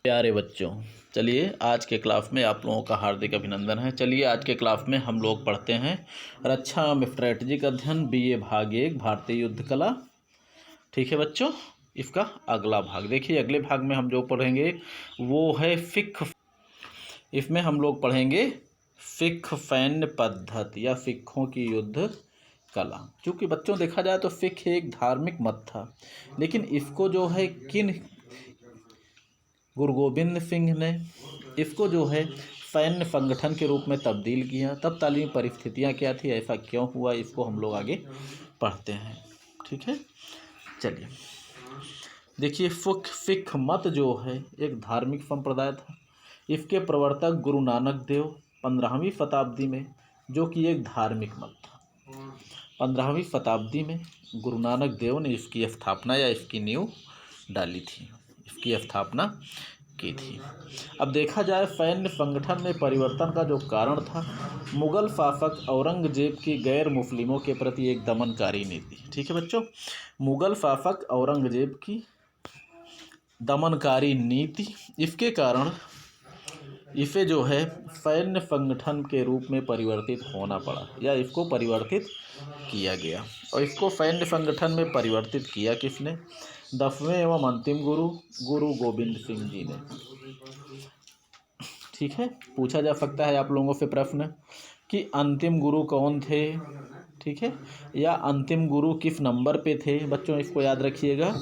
प्यारे बच्चों, चलिए आज के क्लास में आप लोगों का हार्दिक अभिनंदन है। चलिए आज के क्लास में हम लोग पढ़ते हैं रक्षा एवं स्ट्रैटेजिक अध्ययन BA भाग 1 भारतीय युद्ध कला। ठीक है बच्चों, इसका अगला भाग देखिए। अगले भाग में हम जो पढ़ेंगे वो है फिक। इसमें हम लोग पढ़ेंगे फिक सैन्य पद्धति या सिखों की युद्ध कला। क्योंकि बच्चों देखा जाए तो सिख एक धार्मिक मत था, लेकिन इसको जो है गुरु गोविंद सिंह ने इसको जो है सैन्य संगठन के रूप में तब्दील किया। तब तालीमी परिस्थितियाँ क्या थी, ऐसा क्यों हुआ, इसको हम लोग आगे पढ़ते हैं। ठीक है, चलिए देखिए। सिख मत जो है एक धार्मिक संप्रदाय था। इसके प्रवर्तक गुरु नानक देव 15वीं शताब्दी में, जो कि एक धार्मिक मत था, 15वीं शताब्दी में गुरु नानक देव ने इसकी स्थापना या इसकी नींव डाली थी, इसकी स्थापना की थी। अब देखा जाए सैन्य संगठन में परिवर्तन का जो कारण था, मुगल शासक औरंगजेब की गैर मुस्लिमों के प्रति एक दमनकारी नीति। ठीक है बच्चों, मुगल शासक औरंगजेब की दमनकारी नीति, इसके कारण इसे जो है सैन्य संगठन के रूप में परिवर्तित होना पड़ा या इसको परिवर्तित किया गया। और इसको सैन्य संगठन में परिवर्तित किया किसने? 10वें एवं अंतिम गुरु गुरु गोविंद सिंह जी ने। ठीक है, पूछा जा सकता है आप लोगों से प्रश्न कि अंतिम गुरु कौन थे। ठीक है, या अंतिम गुरु किस नंबर पे थे। बच्चों इसको याद रखिएगा।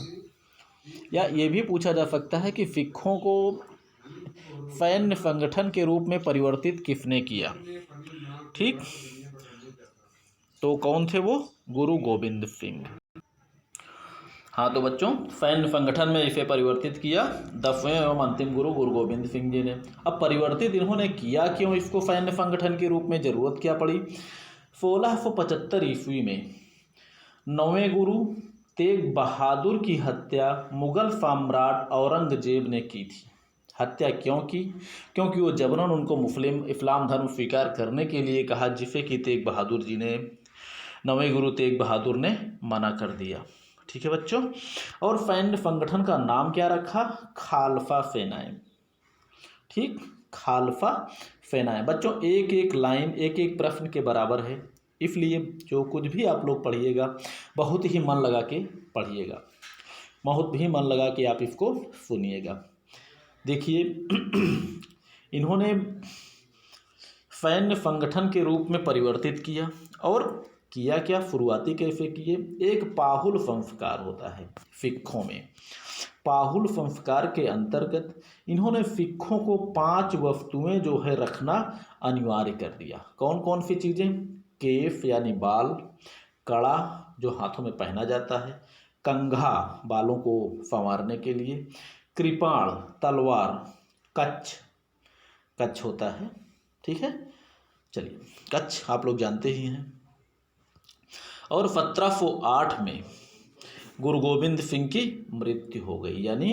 या ये भी पूछा जा सकता है कि सिखों को सैन्य संगठन के रूप में परिवर्तित किसने किया। ठीक, तो कौन थे वो? गुरु गोविंद सिंह। हाँ तो बच्चों, सैन्य संगठन में इसे परिवर्तित किया 10वें एवं अंतिम गुरु गुरु गोविंद सिंह जी ने। अब परिवर्तित इन्होंने किया क्यों इसको सैन्य संगठन के रूप में, जरूरत क्या पड़ी? 1675 ईस्वी में 9वें गुरु तेग बहादुर की हत्या मुगल सम्राट औरंगजेब ने की थी। हत्या क्यों की? क्योंकि वो जबरन उनको मुस्लिम इस्लाम धर्म स्वीकार करने के लिए कहा, जिसे कि तेग बहादुर जी ने, 9वें गुरु तेग बहादुर ने मना कर दिया। ठीक है बच्चों, और सैन्य संगठन का नाम क्या रखा? खालसा सेनाएं। ठीक, खालसा सेनाएं। बच्चों एक एक लाइन एक एक प्रश्न के बराबर है, इसलिए जो कुछ भी आप लोग पढ़िएगा बहुत ही मन लगा के पढ़िएगा, बहुत ही मन लगा के आप इसको सुनिएगा। देखिए इन्होंने सैन्य संगठन के रूप में परिवर्तित किया, और किया क्या, शुरुआती कैसे किए? एक पाहुल संस्कार होता है सिखों में। पाहुल संस्कार के अंतर्गत इन्होंने सिखों को 5 वस्तुएं जो है रखना अनिवार्य कर दिया। कौन कौन सी चीज़ें? केश यानी बाल, कड़ा जो हाथों में पहना जाता है, कंघा बालों को संवारने के लिए, कृपाण तलवार, कच्छ होता है। ठीक है, चलिए कच्छ आप लोग जानते ही हैं। और 1708 में गुरु गोविंद सिंह की मृत्यु हो गई, यानी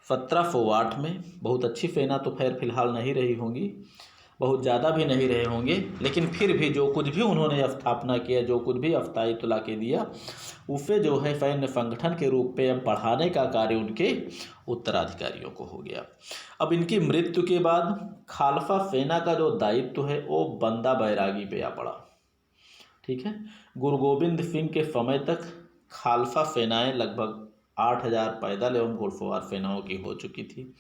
1708 में। बहुत अच्छी सेना तो खैर फिलहाल नहीं रही होंगी, बहुत ज़्यादा भी नहीं रहे होंगे, लेकिन फिर भी जो कुछ भी उन्होंने स्थापना किया, जो कुछ भी स्थायित्व ला के दिया, उसे जो है सैन्य संगठन के रूप में बढ़ाने का कार्य उनके उत्तराधिकारियों को हो गया। अब इनकी मृत्यु के बाद खालसा सेना का जो दायित्व है वो बंदा बैरागी पे आ पड़ा। ठीक है, गुरु गोविंद सिंह के समय तक खालसा सेनाएं लगभग 8000 पैदल एवं घुड़सवार सेनाओं की हो चुकी थी।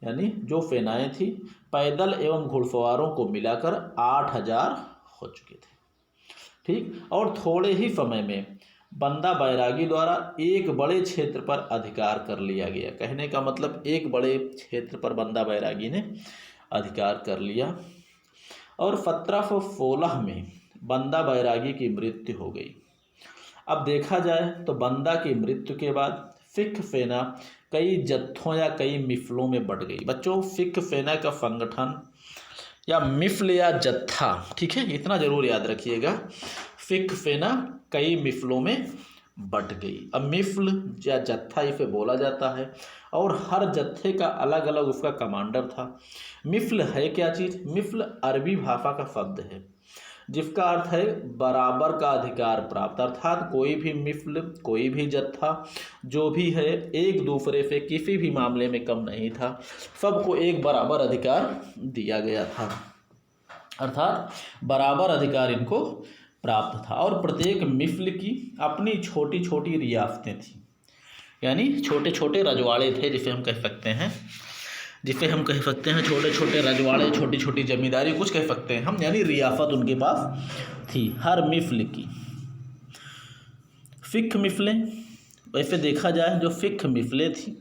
यानी जो सेनाएं थी पैदल एवं घुड़सवारों को मिलाकर 8000 हो चुके थे। ठीक, और थोड़े ही समय में बंदा बैरागी द्वारा एक बड़े क्षेत्र पर अधिकार कर लिया गया। कहने का मतलब एक बड़े क्षेत्र पर बंदा बैरागी ने अधिकार कर लिया। और 1716 में बंदा बैरागी की मृत्यु हो गई। अब देखा जाए तो बंदा की मृत्यु के बाद सिख सेना कई जत्थों या कई मिफलों में बट गई। बच्चों सिख सेना का संगठन या मिफल या जत्था, ठीक है, इतना जरूर याद रखिएगा, सिख सेना कई मिफलों में बट गई। अब मिफल या जत्था इसे बोला जाता है, और हर जत्थे का अलग अलग उसका कमांडर था। मिफल है क्या चीज़? मिफल अरबी भाषा का शब्द है, जिसका अर्थ है बराबर का अधिकार प्राप्त, अर्थात कोई भी मिफ्ल, कोई भी जत्था जो भी है एक दूसरे से किसी भी मामले में कम नहीं था, सबको एक बराबर अधिकार दिया गया था, अर्थात बराबर अधिकार इनको प्राप्त था। और प्रत्येक मिफ्ल की अपनी छोटी छोटी रियासतें थी, यानी छोटे छोटे रजवाड़े थे जिसे हम कह सकते हैं, छोटे छोटे रजवाड़े, छोटी छोटी जमींदारी कुछ कह सकते हैं हम, यानी रियासत उनके पास थी हर मिफ्ल की। फिक्र मिफलें, वैसे देखा जाए जो फिक्र मिफलें थी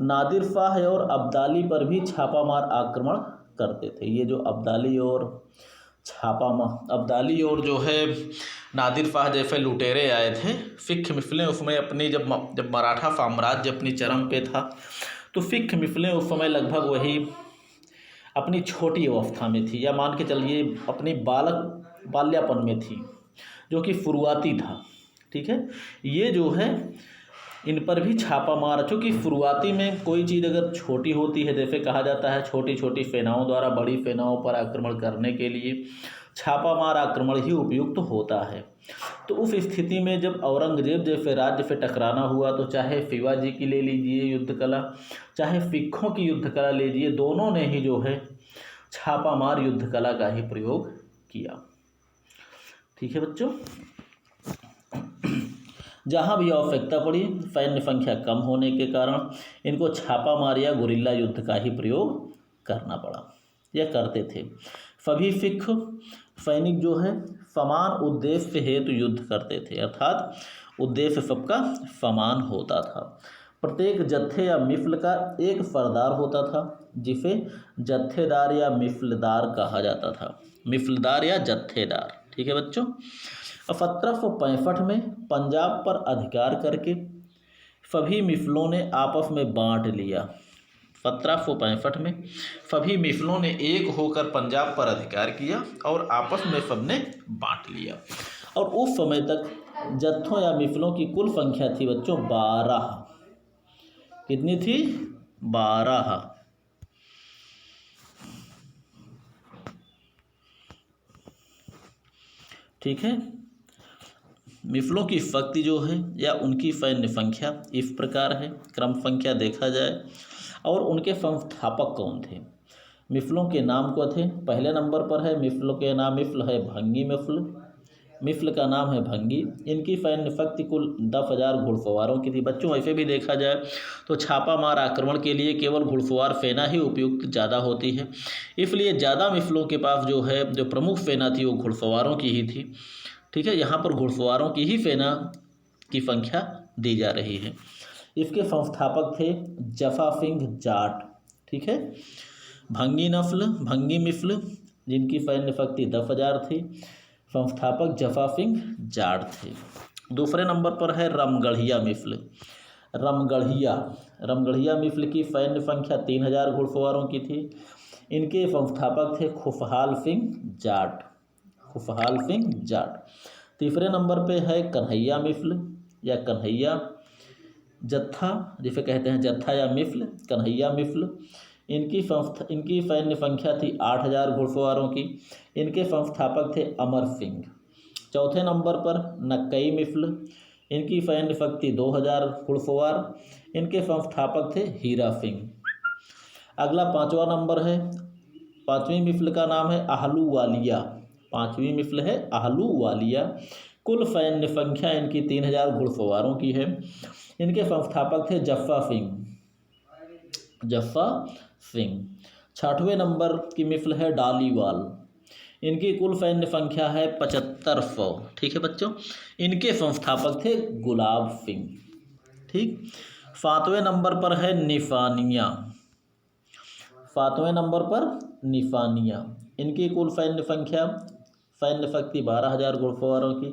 नादिर शाह और अब्दाली पर भी छापामार आक्रमण करते थे। ये जो अब्दाली और जो है नादिर शाह जैसे लुटेरे आए थे, फिक्र मिफलें उसमें अपनी जब मराठा साम्राज्य अपनी चरम पे था, तो फिक्र मिफलें उस समय लगभग वही अपनी छोटी अवस्था में थी, या मान के चलिए अपनी बाल्यापन में थी, जो कि शुरुआती था। ठीक है, ये जो है इन पर भी छापा मार, चूँकि शुरुआती में कोई चीज़ अगर छोटी होती है, जैसे कहा जाता है छोटी छोटी सेनाओं द्वारा बड़ी सेनाओं पर आक्रमण करने के लिए छापा मार आक्रमण ही उपयुक्त होता है। तो उस स्थिति में जब औरंगजेब जैसे राज्य से टकराना हुआ, तो चाहे शिवाजी की ले लीजिए युद्ध कला, चाहे सिखों की युद्ध कला लीजिए, दोनों ने ही जो है छापा मार युद्ध कला का ही प्रयोग किया। ठीक है बच्चों, जहाँ भी आवश्यकता पड़ी, सैन्य संख्या कम होने के कारण इनको छापा मार या गुरिल्ला युद्ध का ही प्रयोग करना पड़ा, या करते थे। सभी सिख सैनिक जो है समान उद्देश्य हेतु युद्ध करते थे, अर्थात उद्देश्य सबका समान होता था। प्रत्येक जत्थे या मिफल का एक सरदार होता था, जिसे जत्थेदार या मिफलदार कहा जाता था, मिफलदार या जत्थेदार। ठीक है बच्चों, 1765 में पंजाब पर अधिकार करके सभी मिफलों ने आपस में बांट लिया। 1765 में सभी मिफलों ने एक होकर पंजाब पर अधिकार किया और आपस में सबने बांट लिया। और उस समय तक जत्थों या मिफलों की कुल संख्या थी बच्चों 12। कितनी थी? 12। ठीक है, मिफलों की शक्ति जो है या उनकी सैन्य संख्या इस प्रकार है, क्रम संख्या देखा जाए। और उनके संस्थापक कौन थे? मिफलों के नाम को थे, पहले नंबर पर है मिफलों के नाम, मिफल है भंगी मिफल का नाम है भंगी। इनकी सैन्य शक्ति कुल 10,000 घुड़सवारों की थी। बच्चों ऐसे भी देखा जाए तो छापा मार आक्रमण के लिए केवल घुड़सवार सेना ही उपयुक्त ज़्यादा होती है, इसलिए ज़्यादा मिफलों के पास जो है जो प्रमुख सेना थी वो घुड़सवारों की ही थी। ठीक है, यहाँ पर घुड़सवारों की ही सेना की संख्या दी जा रही है। इसके संस्थापक थे जफा सिंह जाट। ठीक है, भंगी मिफल जिनकी सैन्य शक्ति 10,000 थी, संस्थापक जफा सिंह जाट थे। दूसरे नंबर पर है रामगढ़िया मिफल। रामगढ़िया मिफल की सैन्य संख्या 3,000 घुड़सवारों की थी। इनके संस्थापक थे खुशहाल सिंह जाट। तीसरे नंबर पे है कन्हैया मिफल या कन्हैया जत्था, जिसे कहते हैं जत्था या मिफल, कन्हैया मिफल। इनकी सैन्य संख्या थी 8,000 घुड़सवारों की। इनके संस्थापक थे अमर सिंह। चौथे नंबर पर नक्कई मिफल, इनकी सैन्य शक्ति 2,000 घुड़सवार। इनके संस्थापक थे हीरा सिंह। अगला 5वां नंबर है, 5वीं मिफल का नाम है आहलूवालिया। 5वीं मिफल है आहलूवालिया। कुल सैन्य संख्या इनकी 3,000 घुड़सवारों की है। इनके संस्थापक थे जफ्फा सिंह। 6वें नंबर की मिफल है डालीवाल। इनकी कुल सैन्य संख्या है 7500। ठीक है बच्चों, इनके संस्थापक थे गुलाब सिंह। ठीक, 7वें नंबर पर है निफानिया। 7वें नंबर पर निफानिया। इनकी कुल सैन्य शक्ति 12,000 घुड़सवारों की।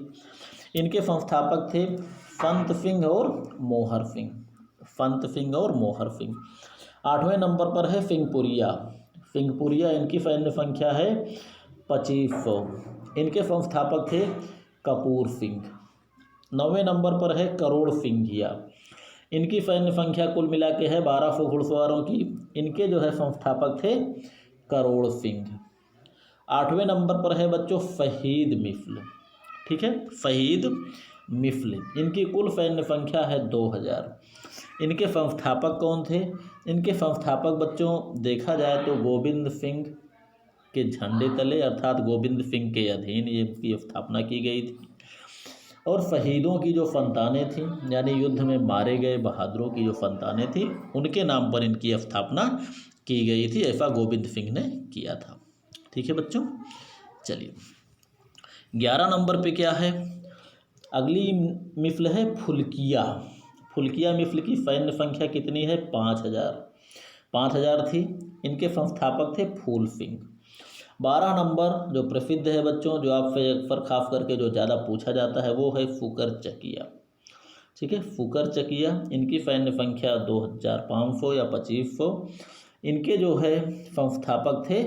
इनके संस्थापक थे संत सिंह और मोहर सिंह। 8वें नंबर पर है सिंहपुरिया। इनकी सैन्य संख्या है 2500। इनके संस्थापक थे कपूर सिंह। 9वें नंबर पर है करोड़ सिंघिया। इनकी सैन्य संख्या कुल मिला के है 1200 घुड़सवारों की। इनके जो है संस्थापक थे करोड़ सिंह। 8वें नंबर पर है बच्चों फ़हीद मिफ़्ल, ठीक है, फ़हीद मिफ़्ल। इनकी कुल सैन्य संख्या है 2000। इनके संस्थापक कौन थे? इनके संस्थापक बच्चों देखा जाए तो गोविंद सिंह के झंडे तले अर्थात गोविंद सिंह के अधीन ये इसकी स्थापना की गई थी। और शहीदों की जो संतानें थीं, यानी युद्ध में मारे गए बहादुरों की जो संतानें थीं, उनके नाम पर इनकी स्थापना की गई थी। ऐसा गोविंद सिंह ने किया था। ठीक है बच्चों, चलिए 11 नंबर पे क्या है? अगली मिफ़्ल है फुल्किया। फुल्किया मिफ़्ल की सैन्य संख्या कितनी है? 5000 थी। इनके संस्थापक थे फूल सिंह। 12 नंबर जो प्रसिद्ध है बच्चों, जो आपसे अक्सर खास करके जो ज़्यादा पूछा जाता है, वो है फुकर चकिया। ठीक है, फुकर चकिया। इनकी सैन्य संख्या 2500 या 2500। इनके जो है संस्थापक थे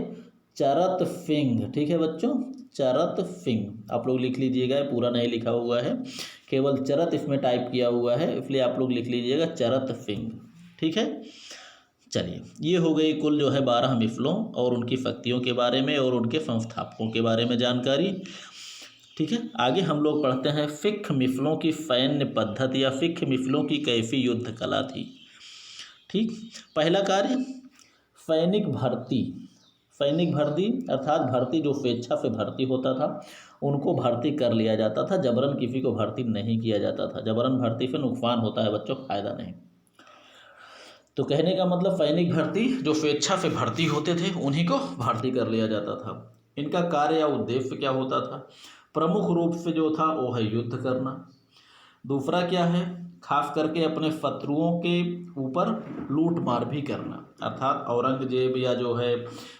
चरत सिंह। ठीक है बच्चों, चरत सिंह। आप लोग लिख लीजिएगा, पूरा नहीं लिखा हुआ है, केवल चरत इसमें टाइप किया हुआ है, इसलिए आप लोग लिख लीजिएगा चरत सिंह। ठीक है, चलिए ये हो गई कुल जो है 12 मिफ़्लों और उनकी शक्तियों के बारे में और उनके संस्थापकों के बारे में जानकारी। ठीक है, आगे हम लोग पढ़ते हैं सिख मिफ़्लों की सैन्य पद्धति या सिख मिफ़्लों की कैसी युद्ध कला थी। ठीक, पहला कार्य सैनिक भर्ती। सैनिक भर्ती अर्थात भर्ती जो स्वेच्छा से भर्ती होता था उनको भर्ती कर लिया जाता था, जबरन किसी को भर्ती नहीं किया जाता था। जबरन भर्ती से नुकसान होता है बच्चों, फायदा नहीं। तो कहने का मतलब सैनिक भर्ती जो स्वेच्छा से भर्ती होते थे उन्हीं को भर्ती कर लिया जाता था। इनका कार्य या उद्देश्य क्या होता था? प्रमुख रूप से जो था वो है युद्ध करना। दूसरा क्या है? खास करके अपने शत्रुओं के ऊपर लूट मार भी करना, अर्थात औरंगजेब या जो है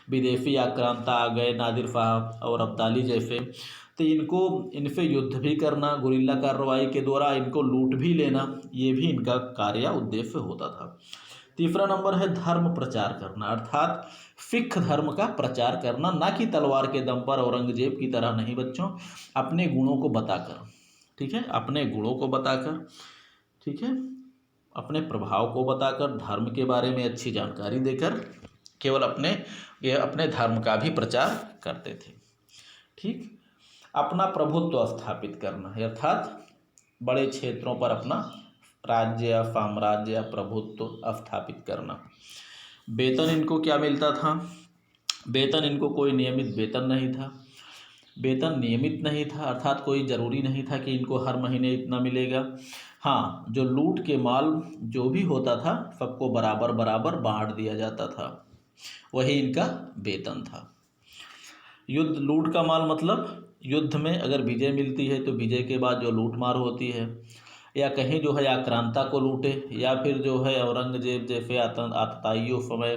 विदेशी आक्रांता आ गए, नादिर साहब और अब्दाली जैसे, तो इनसे युद्ध भी करना, गुरिल्ला कार्रवाई के द्वारा इनको लूट भी लेना, ये भी इनका कार्य या उद्देश्य होता था। तीसरा नंबर है धर्म प्रचार करना, अर्थात सिख धर्म का प्रचार करना, ना कि तलवार के दम पर औरंगजेब की तरह नहीं बच्चों, अपने गुणों को बताकर। ठीक है, अपने गुणों को बताकर, ठीक है, अपने प्रभाव को बताकर, धर्म के बारे में अच्छी जानकारी देकर केवल अपने धर्म का भी प्रचार करते थे। ठीक, अपना प्रभुत्व स्थापित करना, अर्थात बड़े क्षेत्रों पर अपना राज्य या साम्राज्य या प्रभुत्व स्थापित करना। वेतन इनको क्या मिलता था? वेतन इनको कोई नियमित वेतन नहीं था। वेतन नियमित नहीं था अर्थात कोई ज़रूरी नहीं था कि इनको हर महीने इतना मिलेगा। हाँ, जो लूट के माल जो भी होता था सबको बराबर बराबर बांट दिया जाता था, वही इनका वेतन था। युद्ध लूट का माल मतलब युद्ध में अगर विजय मिलती है तो विजय के बाद जो लूट मार होती है, या कहीं जो है आक्रांता को लूटे, या फिर जो है औरंगजेब जैसे आतताइयों समय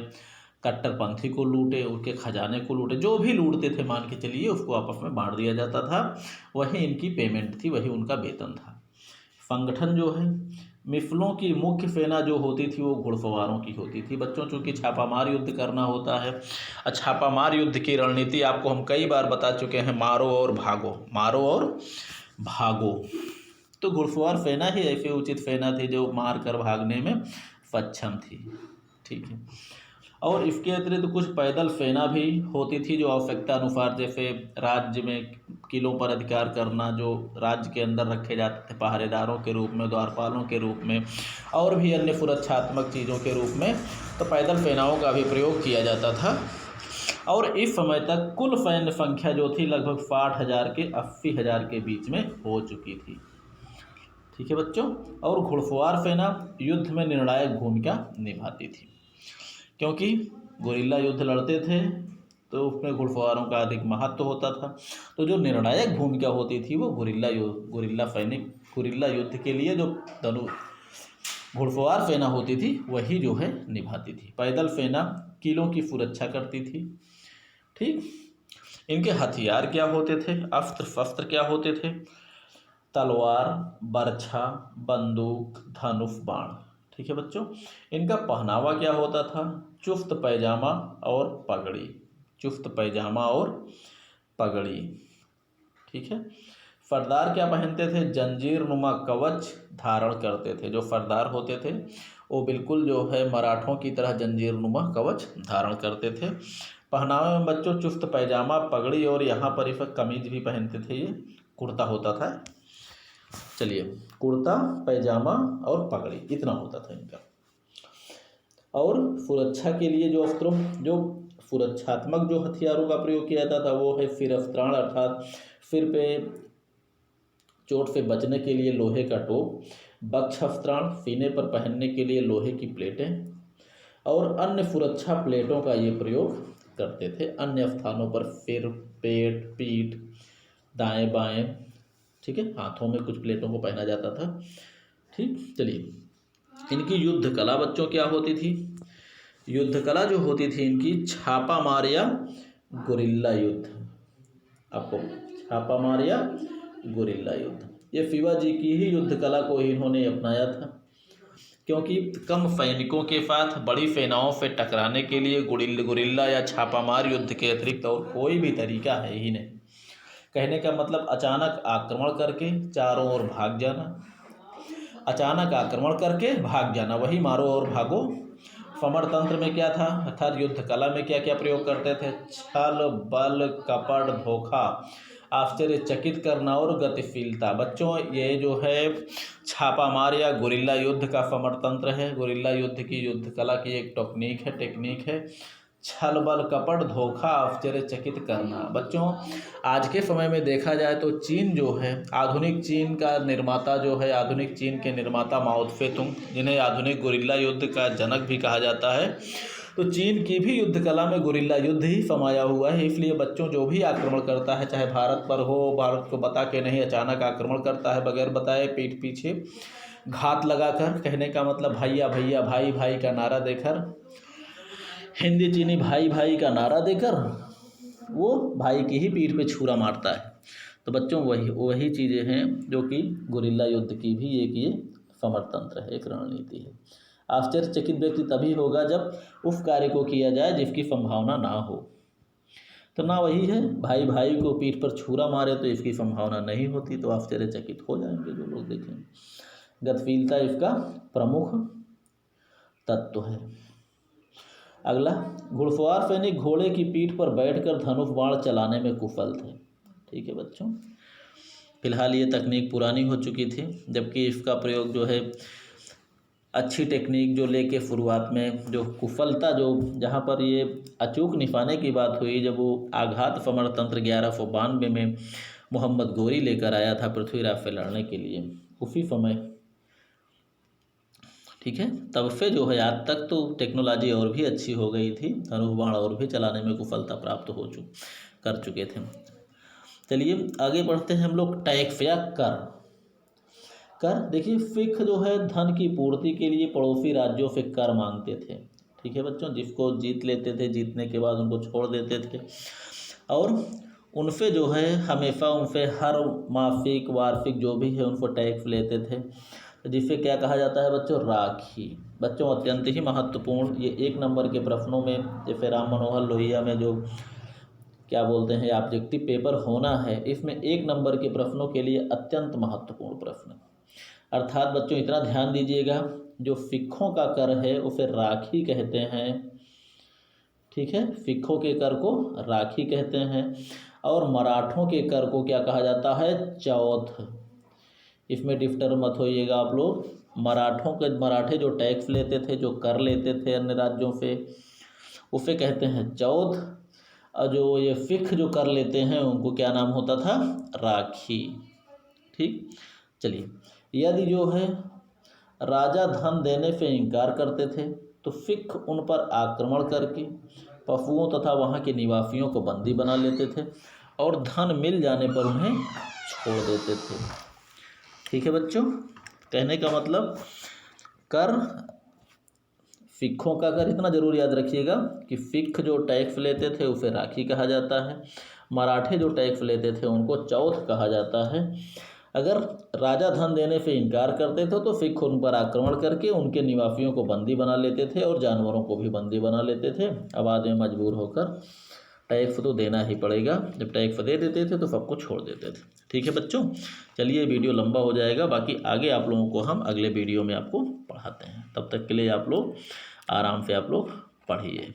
कट्टरपंथी को लूटे, उनके खजाने को लूटे, जो भी लूटते थे मान के चलिए उसको आपस में बांट दिया जाता था, वही इनकी पेमेंट थी, वही उनका वेतन था। संगठन जो है, मिफ़्लों की मुख्य सेना जो होती थी वो घुड़सवारों की होती थी बच्चों, चूँकि छापामार युद्ध करना होता है। छापामार युद्ध की रणनीति आपको हम कई बार बता चुके हैं, मारो और भागो, मारो और भागो। तो घुड़सवार सेना ही ऐसी उचित सेना थी जो मार कर भागने में सक्षम थी। ठीक है, और इसके अतिरिक्त कुछ पैदल सेना भी होती थी जो आवश्यकता अनुसार, जैसे राज्य में किलों पर अधिकार करना, जो राज्य के अंदर रखे जाते थे पहरेदारों के रूप में, द्वारपालों के रूप में, और भी अन्य सुरक्षात्मक चीज़ों के रूप में, तो पैदल सेनाओं का भी प्रयोग किया जाता था। और इस समय तक कुल सैन्य संख्या जो थी लगभग 60,000 के 80,000 के बीच में हो चुकी थी। ठीक है बच्चों, और घुड़सवार सेना युद्ध में निर्णायक भूमिका निभाती थी, क्योंकि गुरिल्ला युद्ध लड़ते थे तो उसमें घुड़सवारों का अधिक महत्व होता था। तो जो निर्णायक भूमिका होती थी वो गुरिल्ला युद्ध के लिए जो घुड़सवार सेना होती थी वही जो है निभाती थी। पैदल सेना किलों की सुरक्षा करती थी। ठीक, इनके हथियार क्या होते थे, अस्त्र शस्त्र क्या होते थे? तलवार, बर्छा, बंदूक, धनुष, बाण। ठीक है बच्चों, इनका पहनावा क्या होता था? चुस्त पैजामा और पगड़ी, चुस्त पैजामा और पगड़ी। ठीक है, सरदार क्या पहनते थे? जंजीर नुमा कवच धारण करते थे। जो सरदार होते थे वो बिल्कुल जो है मराठों की तरह जंजीर नुमा कवच धारण करते थे। पहनावे में बच्चों चुस्त पैजामा, पगड़ी और यहाँ पर इस कमीज भी पहनते थे, ये कुर्ता होता था। चलिए, कुर्ता पैजामा और पगड़ी इतना होता था इनका। और सुरक्षा के लिए जो अस्त्रों, जो सुरक्षात्मक जो हथियारों का प्रयोग किया जाता था वो है सिरस्त्राण, अर्थात सिर पे चोट से बचने के लिए लोहे का टोप, वक्षस्त्राण, सीने पर पहनने के लिए लोहे की प्लेटें, और अन्य सुरक्षा प्लेटों का ये प्रयोग करते थे अन्य स्थानों पर, सिर, पेट, पीठ, दाएं बाएं, ठीक है, हाथों में कुछ प्लेटों को पहना जाता था। ठीक, चलिए, इनकी युद्ध कला बच्चों क्या होती थी? युद्ध कला जो होती थी इनकी छापा मार या गुरिल्ला युद्ध। आपको छापा मार या गुरिल्ला युद्ध, ये शिवाजी की ही युद्ध कला को इन्होंने अपनाया था, क्योंकि कम सैनिकों के साथ बड़ी सेनाओं से टकराने के लिए गुरिल्ला या छापामार युद्ध के अतिरिक्त और कोई भी तरीका है ही नहीं। कहने का मतलब अचानक आक्रमण करके चारों ओर भाग जाना, अचानक आक्रमण करके भाग जाना, वही मारो और भागो। समर तंत्र में क्या था, अर्थात युद्ध कला में क्या क्या प्रयोग करते थे? छल, बल, कपट, धोखा, आश्चर्यचकित करना और गतिशीलता। बच्चों ये जो है छापामार या गुरिल्ला युद्ध का समर तंत्र है, गुरिल्ला युद्ध की युद्ध कला की एक टेक्निक है। छल, बल, कपट, धोखा, आश्चर्यचकित करना। बच्चों आज के समय में देखा जाए तो चीन जो है, आधुनिक चीन का निर्माता जो है, आधुनिक चीन के निर्माता माओ त्से-तुंग, जिन्हें आधुनिक गुरिल्ला युद्ध का जनक भी कहा जाता है, तो चीन की भी युद्ध कला में गुरिल्ला युद्ध ही समाया हुआ है। इसलिए बच्चों जो भी आक्रमण करता है, चाहे भारत पर हो, भारत को बता के नहीं, अचानक आक्रमण करता है बगैर बताए, पीठ पीछे घात लगाकर, कहने का मतलब भैया भैया, भाई भाई का नारा देकर, हिंदी चीनी भाई भाई का नारा देकर वो भाई की ही पीठ पे छुरा मारता है। तो बच्चों वही चीज़ें हैं जो कि गुरिल्ला युद्ध की भी एक ये समर तंत्र है, एक रणनीति है। आश्चर्यचकित व्यक्ति तभी होगा जब उस कार्य को किया जाए जिसकी संभावना ना हो। तो ना वही है, भाई भाई को पीठ पर छुरा मारे तो इसकी संभावना नहीं होती, तो आश्चर्यचकित हो जाएंगे जो लोग देखेंगे। गतिशीलता इसका प्रमुख तत्व है। अगला, घुड़सवार सैनिक घोड़े की पीठ पर बैठकर धनुष बाण चलाने में कुशल थे। ठीक है बच्चों, फिलहाल ये तकनीक पुरानी हो चुकी थी, जबकि इसका प्रयोग जो है अच्छी टेक्निक जो लेके शुरुआत में जो कुशलता, जो जहाँ पर ये अचूक निशाने की बात हुई, जब वो आघात समर तंत्र 1192 में मोहम्मद गोरी लेकर आया था पृथ्वीराज से लड़ने के लिए, उसी समय, ठीक है, तब से जो है आज तक तो टेक्नोलॉजी और भी अच्छी हो गई थी, धनुष बाण और भी चलाने में कुशलता प्राप्त कर चुके थे। चलिए आगे बढ़ते हैं हम लोग। टैक्स या कर देखिए, सिख जो है धन की पूर्ति के लिए पड़ोसी राज्यों से कर मांगते थे। ठीक है बच्चों, जिसको जीत लेते थे, जीतने के बाद उनको छोड़ देते थे और उनसे जो है हमेशा उनसे हर मासिक वार्षिक जो भी है उनको टैक्स लेते थे, जिससे क्या कहा जाता है बच्चों? राखी। बच्चों अत्यंत ही महत्वपूर्ण, ये 1 नंबर के प्रश्नों में, जैसे राम मनोहर लोहिया में जो क्या बोलते हैं ऑब्जेक्टिव पेपर होना है, इसमें 1 नंबर के प्रश्नों के लिए अत्यंत महत्वपूर्ण प्रश्न। अर्थात बच्चों इतना ध्यान दीजिएगा, जो सिखों का कर है उसे राखी कहते हैं। ठीक है, सिखों के कर को राखी कहते हैं, और मराठों के कर को क्या कहा जाता है? चौथ। इसमें डिस्टर्ब मत होइएगा आप लोग। मराठे जो टैक्स लेते थे, जो कर लेते थे अन्य राज्यों से, उसे कहते हैं चौथ, और जो ये सिख जो कर लेते हैं उनको क्या नाम होता था? राखी। ठीक, चलिए, यदि जो है राजा धन देने से इनकार करते थे तो सिख उन पर आक्रमण करके पशुओं तथा वहाँ के निवासियों को बंदी बना लेते थे और धन मिल जाने पर उन्हें छोड़ देते थे। ठीक है बच्चों, कहने का मतलब कर, सिखों का कर, इतना जरूर याद रखिएगा कि सिख जो टैक्स लेते थे उसे राखी कहा जाता है, मराठे जो टैक्स लेते थे उनको चौथ कहा जाता है। अगर राजा धन देने से इनकार करते थे तो सिख उन पर आक्रमण करके उनके निवासियों को बंदी बना लेते थे और जानवरों को भी बंदी बना लेते थे। अब बाद में मजबूर होकर टैक्स तो देना ही पड़ेगा, जब टैक्स दे देते थे तो सबको छोड़ देते थे। ठीक है बच्चों, चलिए वीडियो लंबा हो जाएगा, बाकी आगे आप लोगों को हम अगले वीडियो में आपको पढ़ाते हैं। तब तक के लिए आप लोग आराम से आप लोग पढ़िए।